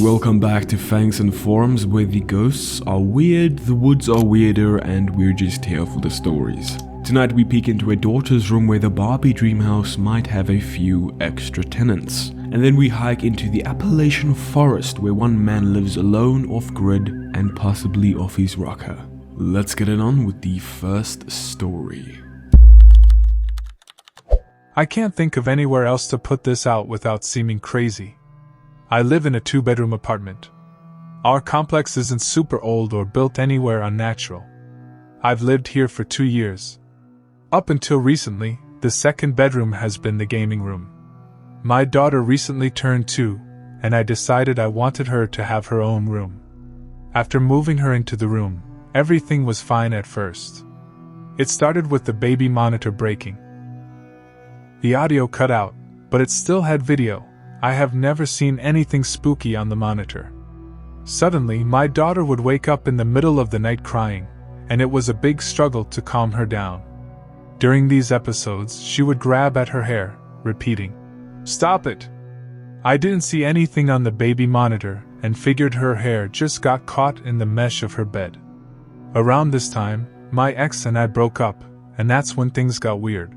Welcome back to Fangs and Forums, where the ghosts are weird, the woods are weirder, and we're just here for the stories. Tonight we peek into a daughter's room where the Barbie dream house might have a few extra tenants. And then we hike into the Appalachian forest where one man lives alone, off-grid, and possibly off his rocker. Let's get it on with the first story. I can't think of anywhere else to put this out without seeming crazy. I live in a 2-bedroom apartment. Our complex isn't super old or built anywhere unnatural. I've lived here for 2 years. Up until recently, the second bedroom has been the gaming room. My daughter recently turned 2, and I decided I wanted her to have her own room. After moving her into the room, everything was fine at first. It started with the baby monitor breaking. The audio cut out, but it still had video. I have never seen anything spooky on the monitor. Suddenly, my daughter would wake up in the middle of the night crying, and it was a big struggle to calm her down. During these episodes, she would grab at her hair, repeating, "Stop it!" I didn't see anything on the baby monitor and figured her hair just got caught in the mesh of her bed. Around this time, my ex and I broke up, and that's when things got weird.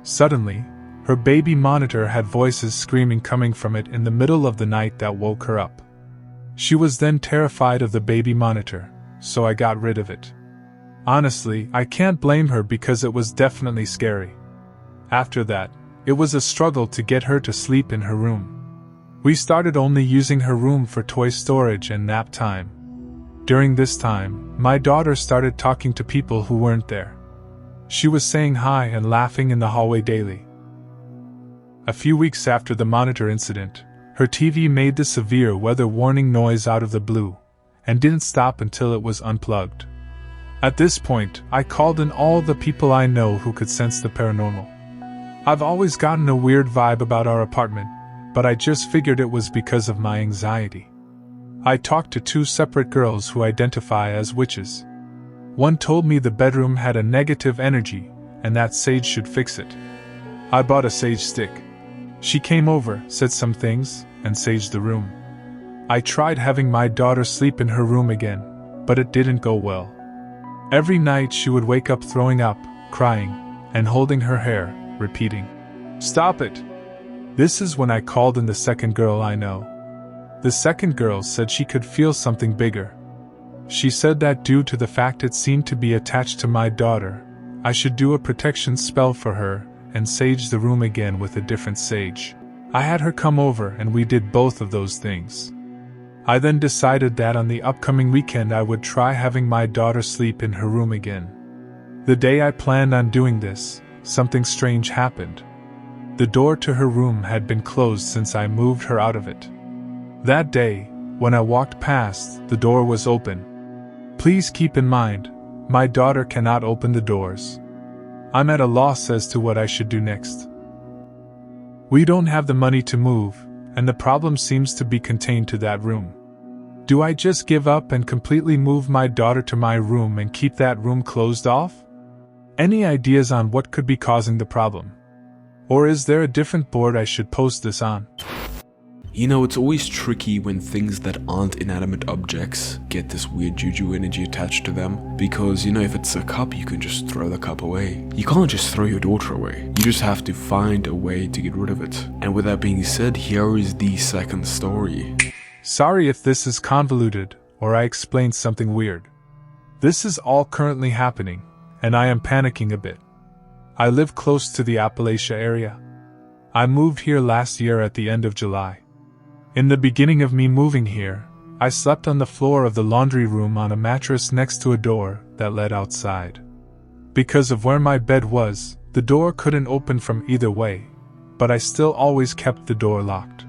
Suddenly, her baby monitor had voices screaming coming from it in the middle of the night that woke her up. She was then terrified of the baby monitor, so I got rid of it. Honestly, I can't blame her because it was definitely scary. After that, it was a struggle to get her to sleep in her room. We started only using her room for toy storage and nap time. During this time, my daughter started talking to people who weren't there. She was saying hi and laughing in the hallway daily. A few weeks after the monitor incident, her TV made the severe weather warning noise out of the blue, and didn't stop until it was unplugged. At this point, I called in all the people I know who could sense the paranormal. I've always gotten a weird vibe about our apartment, but I just figured it was because of my anxiety. I talked to 2 separate girls who identify as witches. One told me the bedroom had a negative energy, and that sage should fix it. I bought a sage stick. She came over, said some things, and saged the room. I tried having my daughter sleep in her room again, but it didn't go well. Every night she would wake up throwing up, crying, and holding her hair, repeating, "Stop it!" This is when I called in the second girl I know. The second girl said she could feel something bigger. She said that due to the fact it seemed to be attached to my daughter, I should do a protection spell for her and sage the room again with a different sage. I had her come over and we did both of those things. I then decided that on the upcoming weekend I would try having my daughter sleep in her room again. The day I planned on doing this, something strange happened. The door to her room had been closed since I moved her out of it. That day, when I walked past, the door was open. Please keep in mind, my daughter cannot open the doors. I'm at a loss as to what I should do next. We don't have the money to move, and the problem seems to be contained to that room. Do I just give up and completely move my daughter to my room and keep that room closed off? Any ideas on what could be causing the problem? Or is there a different board I should post this on? You know, it's always tricky when things that aren't inanimate objects get this weird juju energy attached to them, because, you know, if it's a cup, you can just throw the cup away. You can't just throw your daughter away. You just have to find a way to get rid of it. And with that being said, here is the second story. Sorry if this is convoluted, or I explained something weird. This is all currently happening, and I am panicking a bit. I live close to the Appalachia area. I moved here last year at the end of July. In the beginning of me moving here, I slept on the floor of the laundry room on a mattress next to a door that led outside. Because of where my bed was, the door couldn't open from either way, but I still always kept the door locked.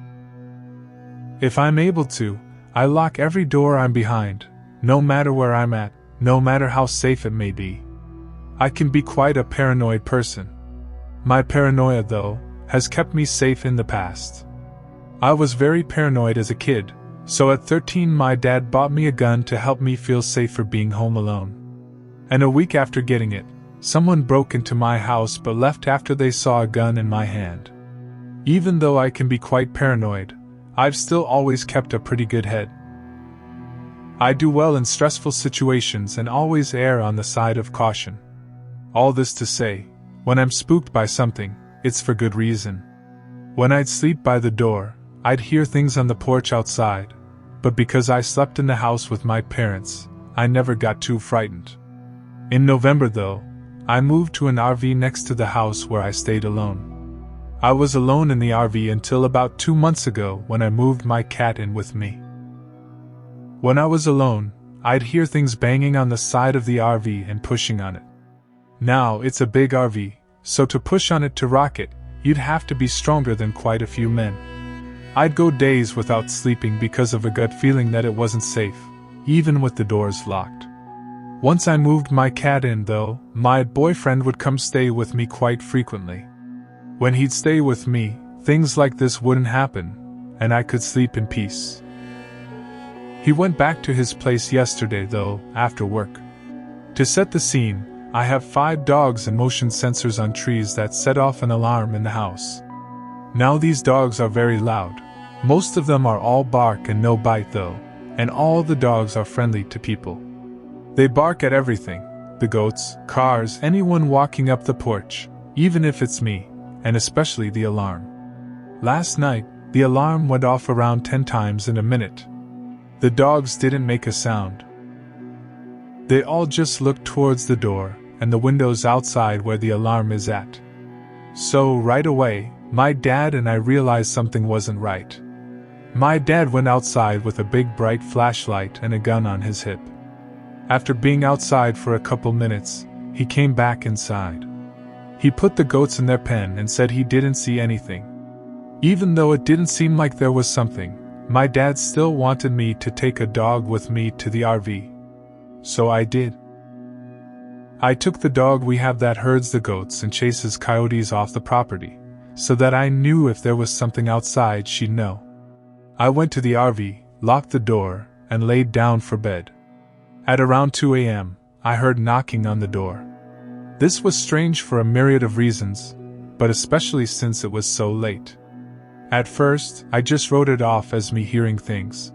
If I'm able to, I lock every door I'm behind, no matter where I'm at, no matter how safe it may be. I can be quite a paranoid person. My paranoia, though, has kept me safe in the past. I was very paranoid as a kid, so at 13 my dad bought me a gun to help me feel safer being home alone. And a week after getting it, someone broke into my house but left after they saw a gun in my hand. Even though I can be quite paranoid, I've still always kept a pretty good head. I do well in stressful situations and always err on the side of caution. All this to say, when I'm spooked by something, it's for good reason. When I'd sleep by the door, I'd hear things on the porch outside, but because I slept in the house with my parents, I never got too frightened. In November, though, I moved to an RV next to the house where I stayed alone. I was alone in the RV until about 2 months ago when I moved my cat in with me. When I was alone, I'd hear things banging on the side of the RV and pushing on it. Now it's a big RV, so to push on it to rock it, you'd have to be stronger than quite a few men. I'd go days without sleeping because of a gut feeling that it wasn't safe, even with the doors locked. Once I moved my cat in, though, my boyfriend would come stay with me quite frequently. When he'd stay with me, things like this wouldn't happen, and I could sleep in peace. He went back to his place yesterday, though, after work. To set the scene, I have 5 dogs and motion sensors on trees that set off an alarm in the house. Now these dogs are very loud. Most of them are all bark and no bite though, and all the dogs are friendly to people. They bark at everything, the goats, cars, anyone walking up the porch, even if it's me, and especially the alarm. Last night, the alarm went off around 10 times in a minute. The dogs didn't make a sound. They all just looked towards the door and the windows outside where the alarm is at. So right away, my dad and I realized something wasn't right. My dad went outside with a big bright flashlight and a gun on his hip. After being outside for a couple minutes, he came back inside. He put the goats in their pen and said he didn't see anything. Even though it didn't seem like there was something, my dad still wanted me to take a dog with me to the RV. So I did. I took the dog we have that herds the goats and chases coyotes off the property, so that I knew if there was something outside she'd know. I went to the RV, locked the door, and laid down for bed. At around 2 a.m., I heard knocking on the door. This was strange for a myriad of reasons, but especially since it was so late. At first, I just wrote it off as me hearing things.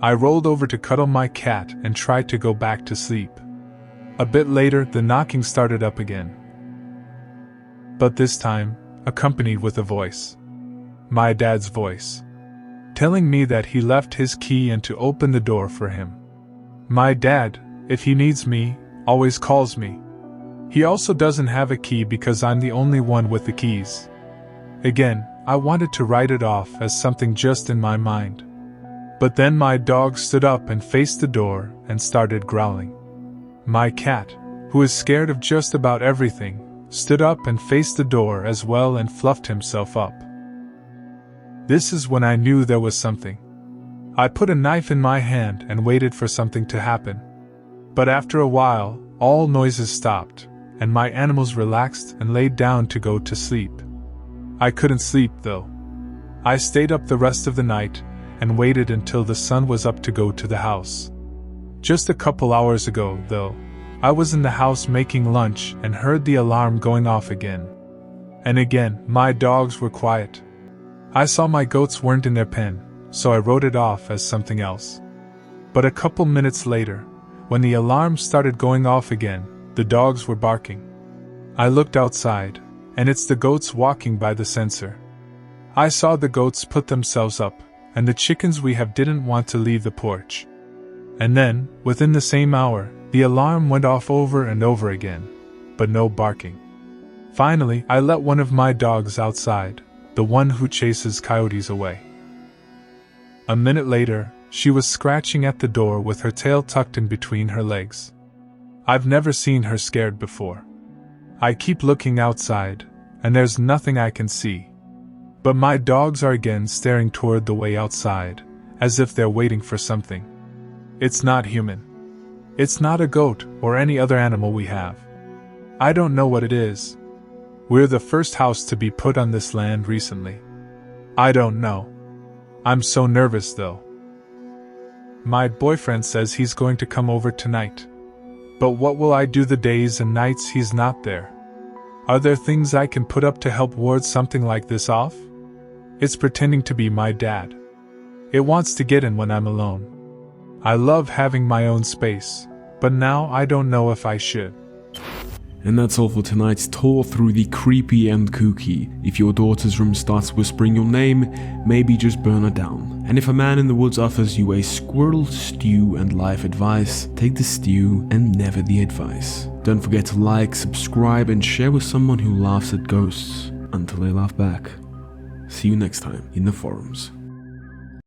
I rolled over to cuddle my cat and tried to go back to sleep. A bit later, the knocking started up again. But this time, accompanied with a voice. My dad's voice. Telling me that he left his key and to open the door for him. My dad, if he needs me, always calls me. He also doesn't have a key because I'm the only one with the keys. Again, I wanted to write it off as something just in my mind. But then my dog stood up and faced the door and started growling. My cat, who is scared of just about everything, stood up and faced the door as well and fluffed himself up. This is when I knew there was something. I put a knife in my hand and waited for something to happen. But after a while, all noises stopped, and my animals relaxed and laid down to go to sleep. I couldn't sleep though. I stayed up the rest of the night and waited until the sun was up to go to the house. Just a couple hours ago, though, I was in the house making lunch and heard the alarm going off again. And again, my dogs were quiet. I saw my goats weren't in their pen, so I wrote it off as something else. But a couple minutes later, when the alarm started going off again, the dogs were barking. I looked outside, and it's the goats walking by the sensor. I saw the goats put themselves up, and the chickens we have didn't want to leave the porch. And then, within the same hour, the alarm went off over and over again, but no barking. Finally, I let one of my dogs outside, the one who chases coyotes away. A minute later, she was scratching at the door with her tail tucked in between her legs. I've never seen her scared before. I keep looking outside, and there's nothing I can see. But my dogs are again staring toward the way outside, as if they're waiting for something. It's not human. It's not a goat or any other animal we have. I don't know what it is. We're the first house to be put on this land recently. I don't know. I'm so nervous though. My boyfriend says he's going to come over tonight. But what will I do the days and nights he's not there? Are there things I can put up to help ward something like this off? It's pretending to be my dad. It wants to get in when I'm alone. I love having my own space, but now I don't know if I should. And that's all for tonight's tour through the creepy and kooky. If your daughter's room starts whispering your name, maybe just burn it down. And if a man in the woods offers you a squirrel stew and life advice, take the stew and never the advice. Don't forget to like, subscribe, and share with someone who laughs at ghosts until they laugh back. See you next time in the forums.